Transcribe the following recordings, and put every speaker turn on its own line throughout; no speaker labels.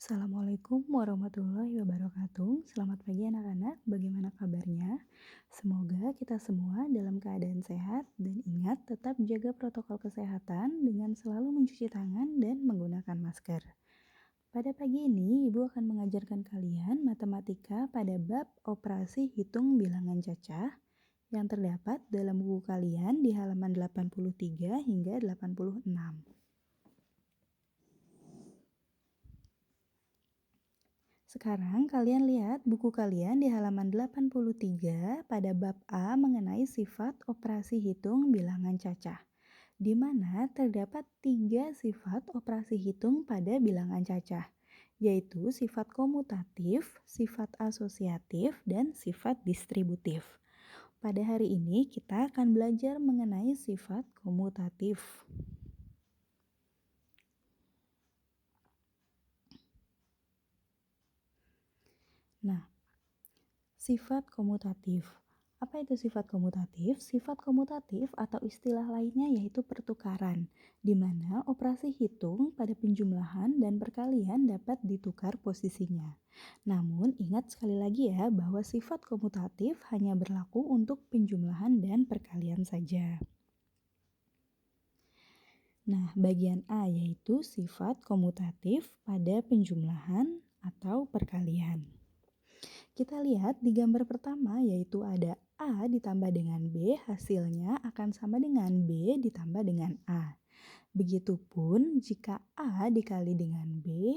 Assalamualaikum warahmatullahi wabarakatuh. Selamat pagi anak-anak, bagaimana kabarnya? Semoga kita semua dalam keadaan sehat dan ingat tetap jaga protokol kesehatan dengan selalu mencuci tangan dan menggunakan masker. Pada pagi ini, Ibu akan mengajarkan kalian matematika pada bab operasi hitung bilangan cacah yang terdapat dalam buku kalian di halaman 83 hingga 86. Sekarang kalian lihat buku kalian di halaman 83 pada bab A mengenai sifat operasi hitung bilangan cacah, di mana terdapat 3 sifat operasi hitung pada bilangan cacah, yaitu sifat komutatif, sifat asosiatif, dan sifat distributif. Pada hari ini kita akan belajar mengenai sifat komutatif. Nah, sifat komutatif. Apa itu sifat komutatif? Sifat komutatif atau istilah lainnya yaitu pertukaran, di mana operasi hitung pada penjumlahan dan perkalian dapat ditukar posisinya. Namun, ingat sekali lagi ya bahwa sifat komutatif hanya berlaku untuk penjumlahan dan perkalian saja. Nah, bagian A yaitu sifat komutatif pada penjumlahan atau perkalian. Kita lihat di gambar pertama yaitu ada A ditambah dengan B, hasilnya akan sama dengan B ditambah dengan A. Begitupun jika A dikali dengan B,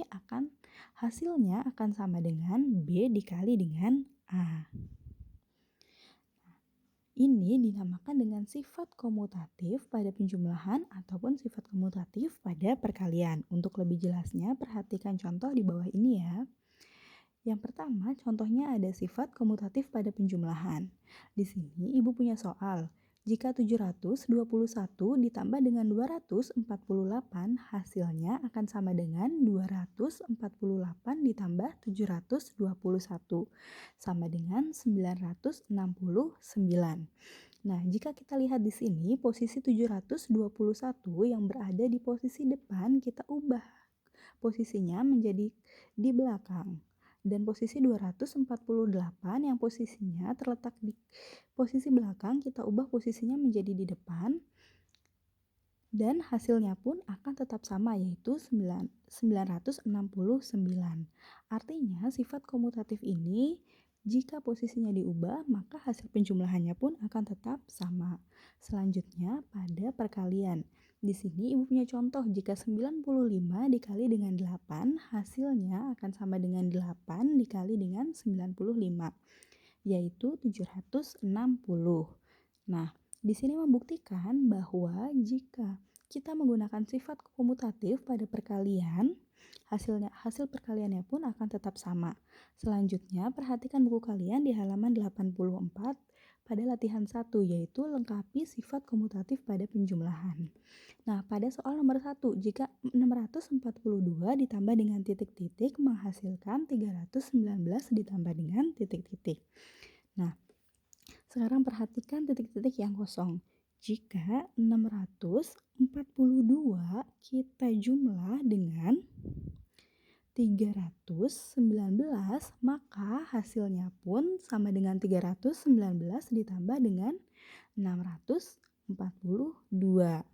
hasilnya akan sama dengan B dikali dengan A. Ini dinamakan dengan sifat komutatif pada penjumlahan ataupun sifat komutatif pada perkalian. Untuk lebih jelasnya, perhatikan contoh di bawah ini ya. Yang pertama, contohnya ada sifat komutatif pada penjumlahan. Di sini Ibu punya soal. Jika 721 ditambah dengan 248, hasilnya akan sama dengan 248 ditambah 721, sama dengan 969. Nah, jika kita lihat di sini, posisi 721 yang berada di posisi depan, kita ubah posisinya menjadi di belakang. Dan posisi 248 yang posisinya terletak di posisi belakang, kita ubah posisinya menjadi di depan. Dan hasilnya pun akan tetap sama, yaitu 969. Artinya sifat komutatif ini jika posisinya diubah, maka hasil penjumlahannya pun akan tetap sama. Selanjutnya pada perkalian. Di sini Ibu punya contoh, jika 95 dikali dengan 8, hasilnya akan sama dengan 8 dikali dengan 95, yaitu 760. Nah, di sini membuktikan bahwa jika kita menggunakan sifat komutatif pada perkalian, hasil perkaliannya pun akan tetap sama. Selanjutnya, perhatikan buku kalian di halaman 84 pada latihan 1, yaitu lengkapi sifat komutatif pada penjumlahan. Nah, pada soal nomor 1, jika 642 ditambah dengan titik-titik menghasilkan 319 ditambah dengan titik-titik. Nah, sekarang perhatikan titik-titik yang kosong. Jika 642 kita jumlah dengan 319, maka hasilnya pun sama dengan 319 ditambah dengan 642.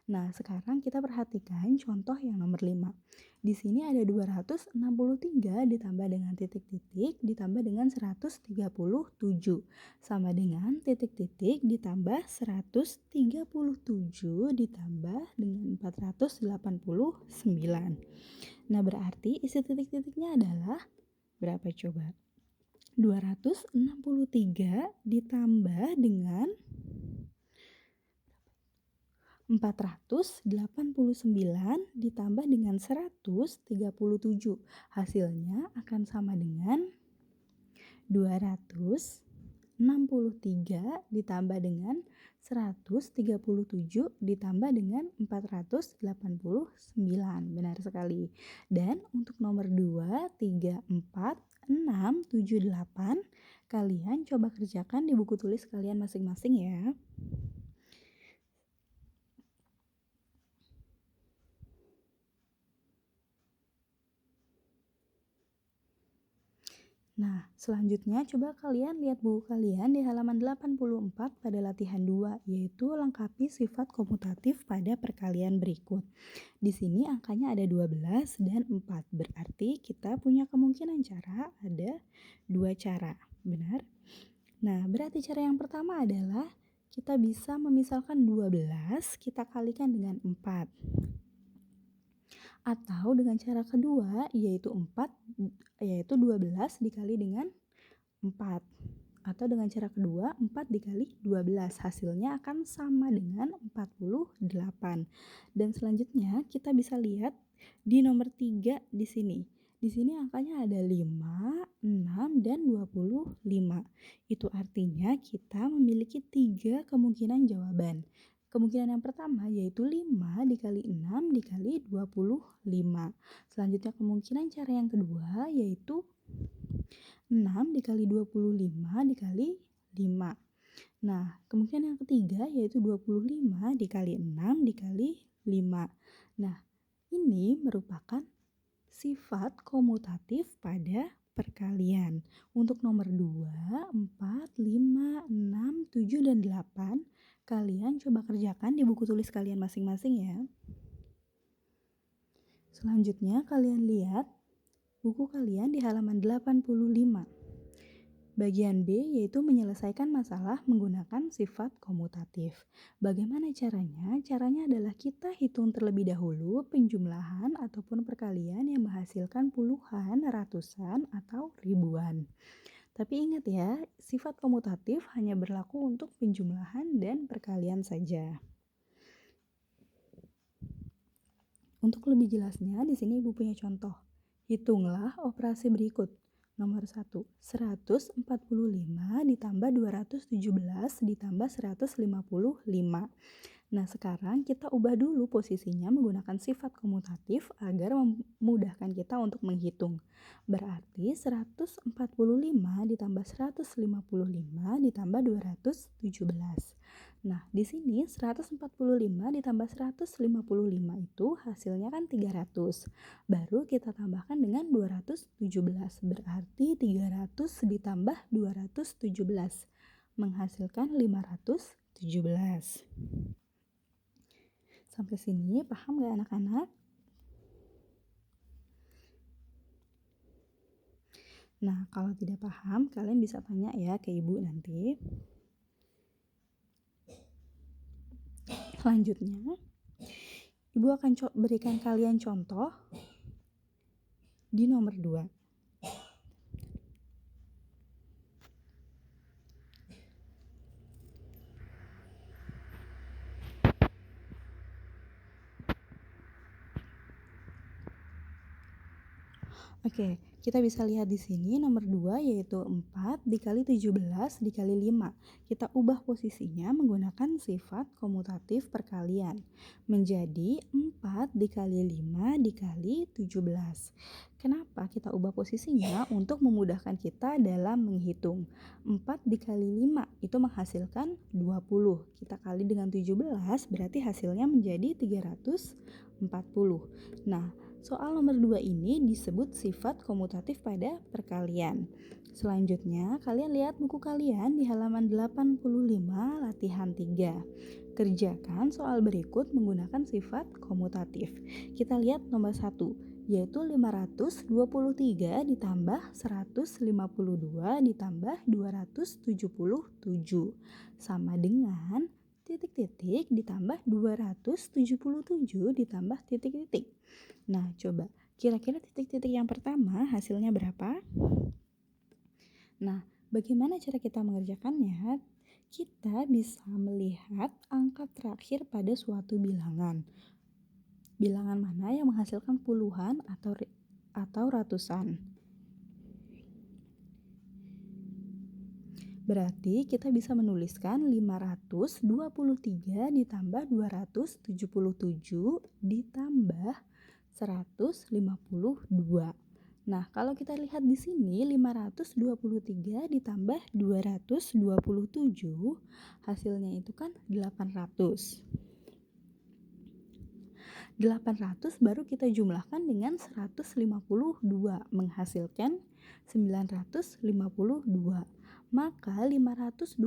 Nah, sekarang kita perhatikan contoh yang nomor 5. Di sini ada 263 ditambah dengan titik-titik ditambah dengan 137, sama dengan titik-titik ditambah 137 ditambah dengan 489. Nah, berarti isi titik-titiknya adalah berapa coba? 263 ditambah dengan 489 ditambah dengan 137. Hasilnya akan sama dengan 263 ditambah dengan 137 ditambah dengan 489. Benar sekali. Dan untuk nomor 2, 3, 4, 6, 7, 8, kalian coba kerjakan di buku tulis kalian masing-masing ya. Nah, selanjutnya coba kalian lihat buku kalian di halaman 84 pada latihan 2, yaitu lengkapi sifat komutatif pada perkalian berikut. Di sini angkanya ada 12 dan 4, berarti kita punya kemungkinan cara ada 2 cara, benar? Nah, berarti cara yang pertama adalah kita bisa memisalkan 12, kita kalikan dengan 4. Atau dengan cara kedua, yaitu 12 dikali dengan 4. Atau dengan cara kedua, 4 dikali 12. Hasilnya akan sama dengan 48. Dan selanjutnya kita bisa lihat di nomor 3 di sini. Di sini angkanya ada 5, 6, dan 25. Itu artinya kita memiliki 3 kemungkinan jawaban. Kemungkinan yang pertama yaitu 5 dikali 6 dikali 25. Selanjutnya kemungkinan cara yang kedua yaitu 6 dikali 25 dikali 5. Nah, kemungkinan yang ketiga yaitu 25 dikali 6 dikali 5. Nah, ini merupakan sifat komutatif pada perkalian. Untuk nomor 2, 4, 5, 6, 7, dan 8, kalian coba kerjakan di buku tulis kalian masing-masing ya. Selanjutnya kalian lihat buku kalian di halaman 85. Bagian B yaitu menyelesaikan masalah menggunakan sifat komutatif. Bagaimana caranya? Caranya adalah kita hitung terlebih dahulu penjumlahan ataupun perkalian yang menghasilkan puluhan, ratusan, atau ribuan. Tapi ingat ya, sifat komutatif hanya berlaku untuk penjumlahan dan perkalian saja. Untuk lebih jelasnya, di sini Ibu punya contoh. Hitunglah operasi berikut. Nomor 1, 145 ditambah 217 ditambah 155. Nah, sekarang kita ubah dulu posisinya menggunakan sifat komutatif agar memudahkan kita untuk menghitung. Berarti 145 ditambah 155 ditambah 217. Nah, di sini 145 ditambah 155 itu hasilnya kan 300. Baru kita tambahkan dengan 217. Berarti 300 ditambah 217 menghasilkan 517. Sampai sini paham gak anak-anak? Nah, kalau tidak paham kalian bisa tanya ya ke ibu nanti. Selanjutnya, ibu akan berikan kalian contoh di nomor 2. Oke, kita bisa lihat di sini nomor 2 yaitu 4 dikali 17 dikali 5. Kita ubah posisinya menggunakan sifat komutatif perkalian. Menjadi 4 dikali 5 dikali 17. Kenapa kita ubah posisinya? Untuk memudahkan kita dalam menghitung. 4 dikali 5 itu menghasilkan 20. Kita kali dengan 17 berarti hasilnya menjadi 340. Nah, soal nomor 2 ini disebut sifat komutatif pada perkalian. Selanjutnya, kalian lihat buku kalian di halaman 85 latihan 3. Kerjakan soal berikut menggunakan sifat komutatif. Kita lihat nomor 1, yaitu 523 ditambah 152 ditambah 277 sama dengan titik-titik ditambah 277 ditambah titik-titik. Nah, coba kira-kira titik-titik yang pertama hasilnya berapa? Nah, bagaimana cara kita mengerjakannya? Kita bisa melihat angka terakhir pada suatu bilangan. Bilangan mana yang menghasilkan puluhan atau ratusan? Berarti kita bisa menuliskan 523 ditambah 277 ditambah 152. Nah, kalau kita lihat di sini 523 ditambah 227 hasilnya itu kan 800. 800 baru kita jumlahkan dengan 152 menghasilkan 952. Maka 523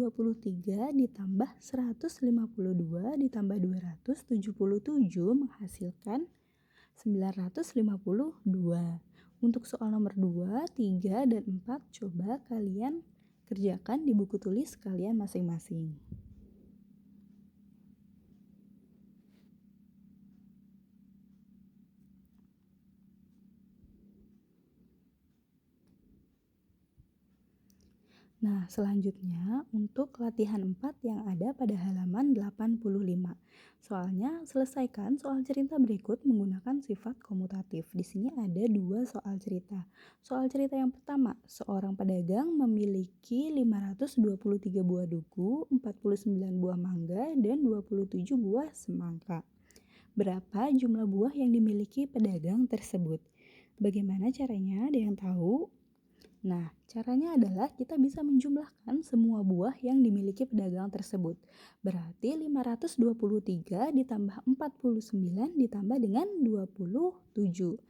ditambah 152 ditambah 277 menghasilkan 952. Untuk soal nomor 2, 3, dan 4 coba kalian kerjakan di buku tulis kalian masing-masing. Nah, selanjutnya untuk latihan 4 yang ada pada halaman 85. Soalnya, selesaikan soal cerita berikut menggunakan sifat komutatif. Di sini ada 2 soal cerita. Soal cerita yang pertama, seorang pedagang memiliki 523 buah duku, 49 buah mangga, dan 27 buah semangka. Berapa jumlah buah yang dimiliki pedagang tersebut? Bagaimana caranya? Ada yang tahu? Nah, caranya adalah kita bisa menjumlahkan semua buah yang dimiliki pedagang tersebut. Berarti 523 ditambah 49 ditambah dengan 27.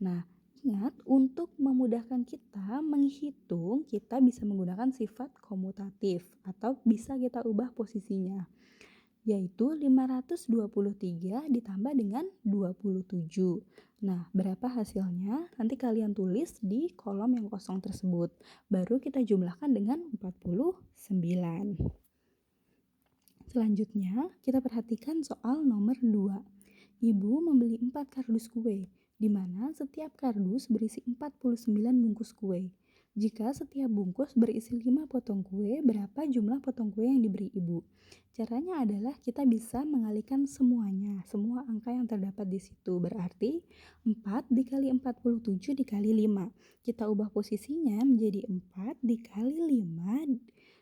Nah, ingat untuk memudahkan kita menghitung, kita bisa menggunakan sifat komutatif atau bisa kita ubah posisinya, yaitu 523 ditambah dengan 27. Nah, berapa hasilnya? Nanti kalian tulis di kolom yang kosong tersebut. Baru kita jumlahkan dengan 49. Selanjutnya, kita perhatikan soal nomor 2. Ibu membeli 4 kardus kue, di mana setiap kardus berisi 49 bungkus kue. Jika setiap bungkus berisi 5 potong kue, berapa jumlah potong kue yang diberi ibu? Caranya adalah kita bisa mengalihkan semuanya, semua angka yang terdapat di situ. Berarti 4 dikali 47 dikali 5. Kita ubah posisinya menjadi 4 dikali 5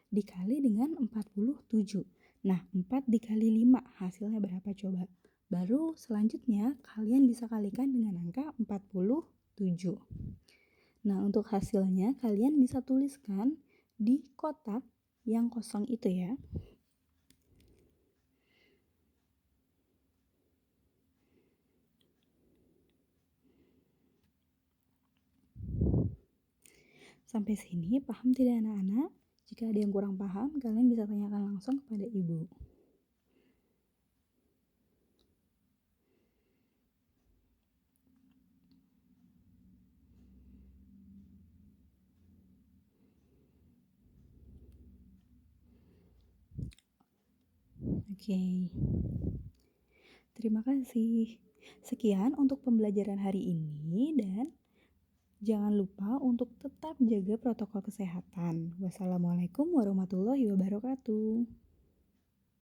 dikali dengan 47. Nah, 4 dikali 5 hasilnya berapa coba? Baru selanjutnya kalian bisa kalikan dengan angka 47. Nah, untuk hasilnya kalian bisa tuliskan di kotak yang kosong itu ya. Sampai sini paham tidak anak-anak? Jika ada yang kurang paham, kalian bisa tanyakan langsung kepada ibu. Oke. Terima kasih. Sekian untuk pembelajaran hari ini dan jangan lupa untuk tetap jaga protokol kesehatan. Wassalamualaikum warahmatullahi wabarakatuh.